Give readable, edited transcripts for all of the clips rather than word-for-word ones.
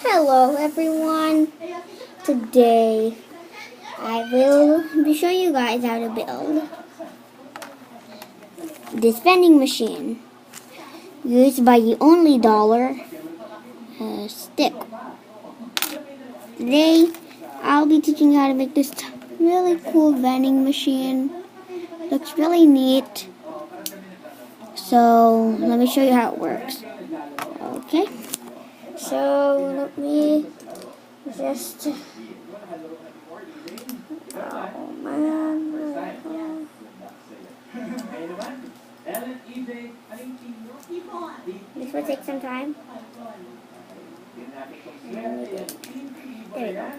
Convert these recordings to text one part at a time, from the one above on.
Hello everyone. Today I will be showing you guys how to build this vending machine used by the only dollar stick. Today I'll be teaching you how to make this really cool vending machine. Looks really neat. So let me show you how it works. Okay. So let me just oh man. This will take some time. There we go.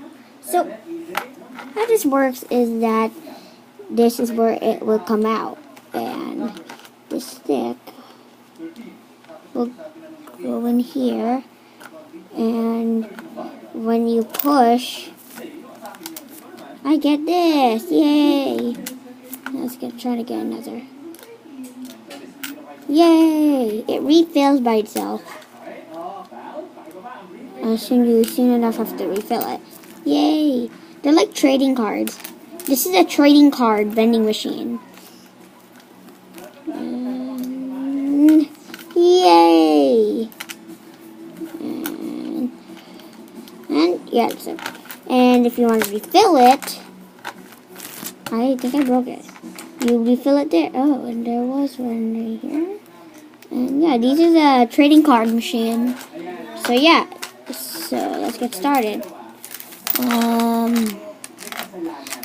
So how this works is that this is where it will come out, and the stick will go in here, and when you push, I get this. Yay! Let's try to get another. Yay! It refills by itself. As soon enough have to refill it. Yay! They're like trading cards. This is a trading card vending machine. Yay! And yeah, so, and if you want to refill it, I think I broke it. You refill it there. Oh, and there was one right here. And yeah, this is a trading card machine. So yeah, so let's get started.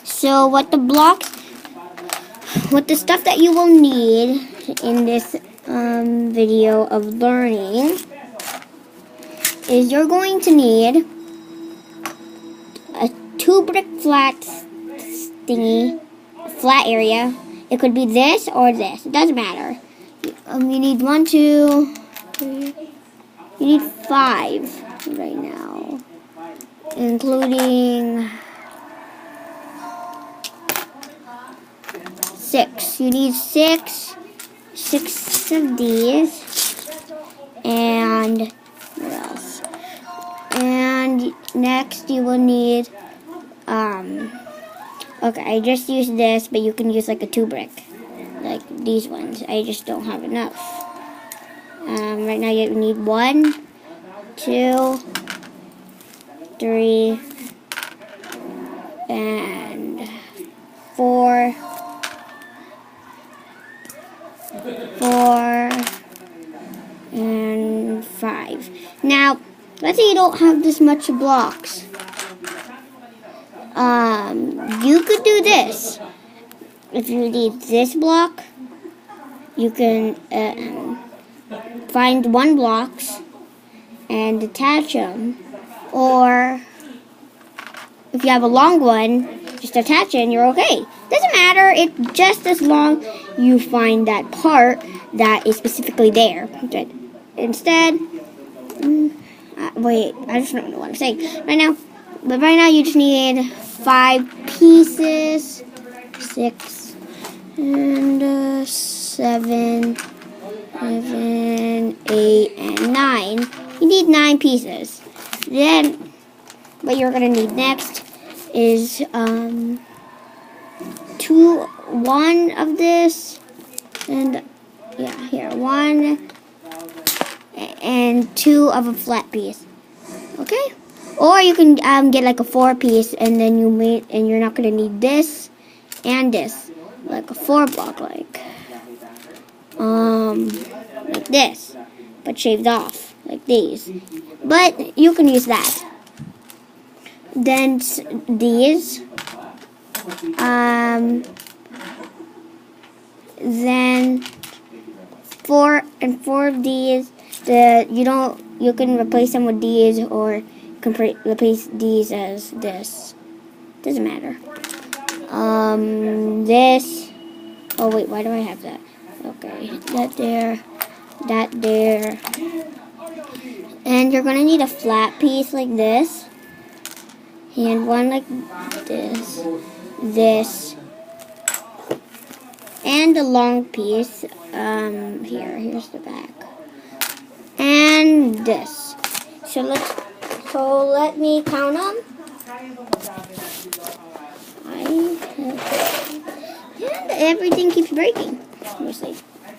So what the stuff that you will need in this video of learning is you're going to need a 2-brick flat thingy, flat area. It could be this or this. It doesn't matter. You need 1, 2, 3. You need 5 right now, including 6. You need 6 of these, and what else? And next you will need okay, I just used this, but you can use like a 2-brick, like these ones. I just don't have enough. Right now you need 1, 2, 3, and 4, and 5. Now, let's say you don't have this much blocks. You could do this. If you need this block, you can find 1 blocks and attach them. Or if you have a long one, just attach it and you're okay. Doesn't matter. It just as long you find that part that is specifically there. But instead, wait, I just don't know what I'm saying right now. But right now you just need 5 pieces, 6 and 7, 8 and 9. You need 9 pieces. Then what you're gonna need next is 1 of this, and yeah, here 1 and 2 of a flat piece. Okay. Or you can get like a 4-piece, and then you're not gonna need this and this, like a 4-block, like this, but shaved off like these. But you can use that. Then these, then 4 of these. You can replace them with these, or replace these as this. Doesn't matter. This. Oh wait, why do I have that? Okay, that there. And you're gonna need a flat piece like this, and 1 like this, and a long piece. Here's the back, and this. So So let me count them. And everything keeps breaking. Seriously. I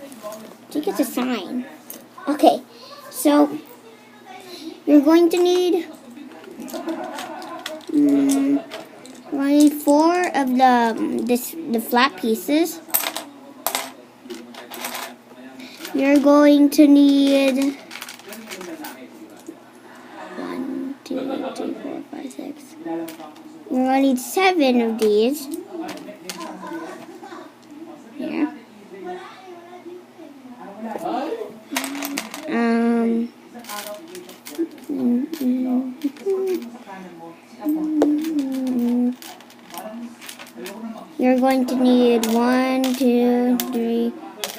think it's a sign. Okay, so you're going to need 4 of the flat pieces. You're going to need 1, 2, 3, 4, 5, 6. You're going to need 7 of these. Here. You're going to need 1, 2, 3,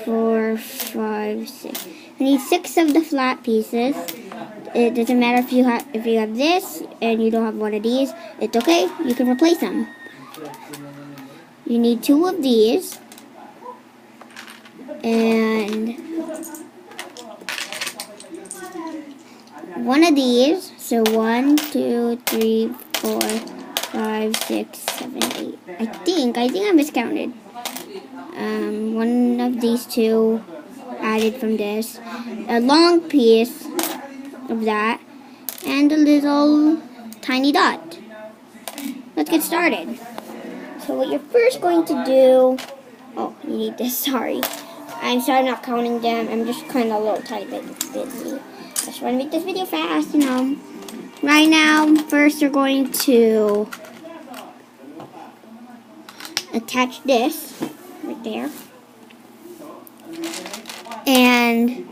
4, 5, 6. You need 6 of the flat pieces. It doesn't matter if you have this and you don't have one of these. It's okay. You can replace them. You need 2 of these and 1 of these. So 1, 2, 3, 4, 5, 6, 7, 8. I think I miscounted. 1 of these 2 added from this. A long piece of that. And a little tiny dot. Let's get started. So what you're first going to do... Oh, you need this. Sorry. I'm sorry I'm not counting them. I'm just kind of a little tiny bit busy. I just want to make this video fast, you know. Right now, first you're going to attach this right there. And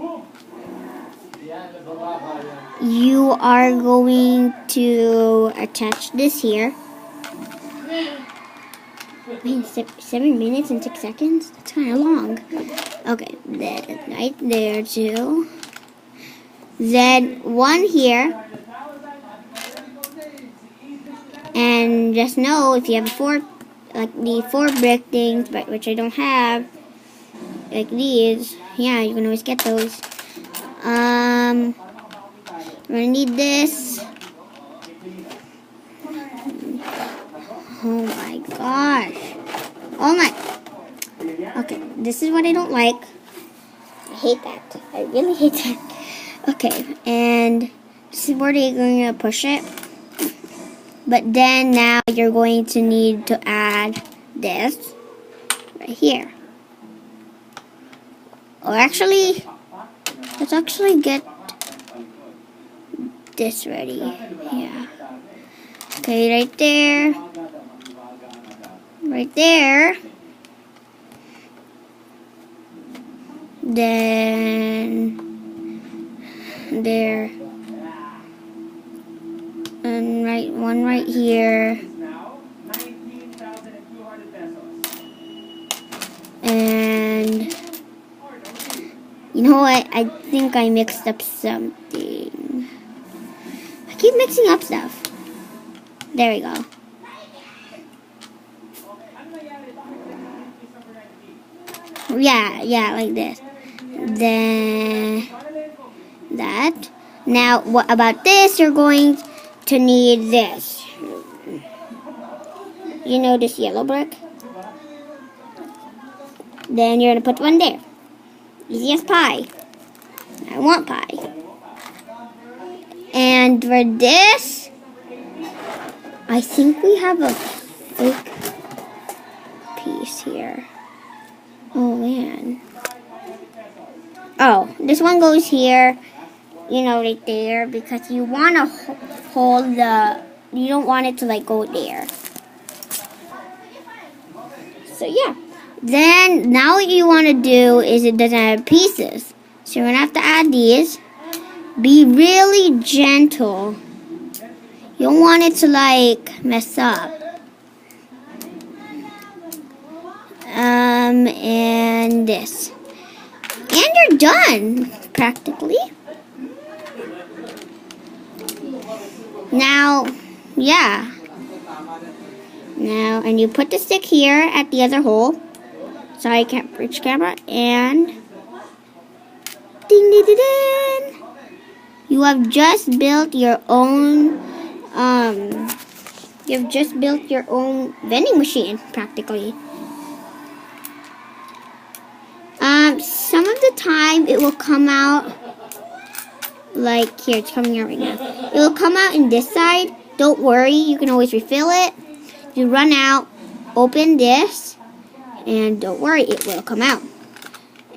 you are going to attach this here. Wait, 7 minutes and 6 seconds? That's kind of long. Okay, then right there too. Then 1 here. And just know if you have the 4 brick things, but which I don't have, like these, yeah, you can always get those. We're gonna need this. Oh my gosh. Oh my. Okay, this is what I don't like. I hate that. I really hate that. Okay, and this is where you're going to push it. But then now you're going to need to add this right here. Or actually, let's actually get this ready. Yeah. Okay, right there. Right there. Then there. And one right here. And you know what? I think I mixed up something. I keep mixing up stuff. There we go. Yeah, like this. Then that. Now, what about this? You're going to need this. You know this yellow brick? Then you're going to put one there. Easy as pie. I want pie. And for this, I think we have a fake piece here. Oh man. Oh, this one goes here, you know, right there, because you want to hold you don't want it to like go there. So yeah. Then, now what you want to do is it doesn't have pieces. So you're going to have to add these. Be really gentle. You don't want it to like mess up. And this. And you're done, practically. Now, yeah. Now, and you put the stick here at the other hole. Sorry, I can't reach camera. And ding, ding, ding, ding. You have just built your own vending machine practically. Some of the time it will come out like here, it's coming out right now. It will come out in this side. Don't worry, you can always refill it. You run out, open this, and don't worry, it will come out.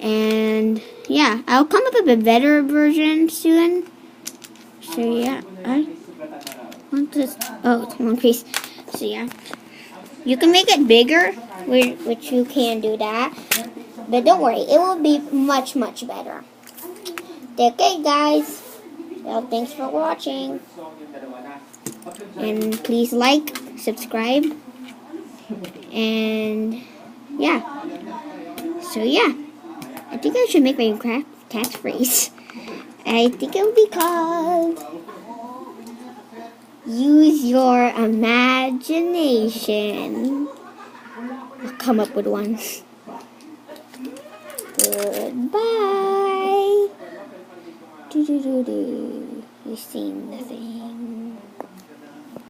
And yeah, I'll come up with a better version soon. So yeah, I want this. Oh, it's one piece. So yeah, you can make it bigger, which you can do that. But don't worry, it will be much, much better. Okay, guys. Well, thanks for watching. And please like, subscribe, and yeah. So yeah, I think I should make my own catchphrase. I think it would be called "Use your imagination." I'll come up with one. Goodbye. You seen nothing.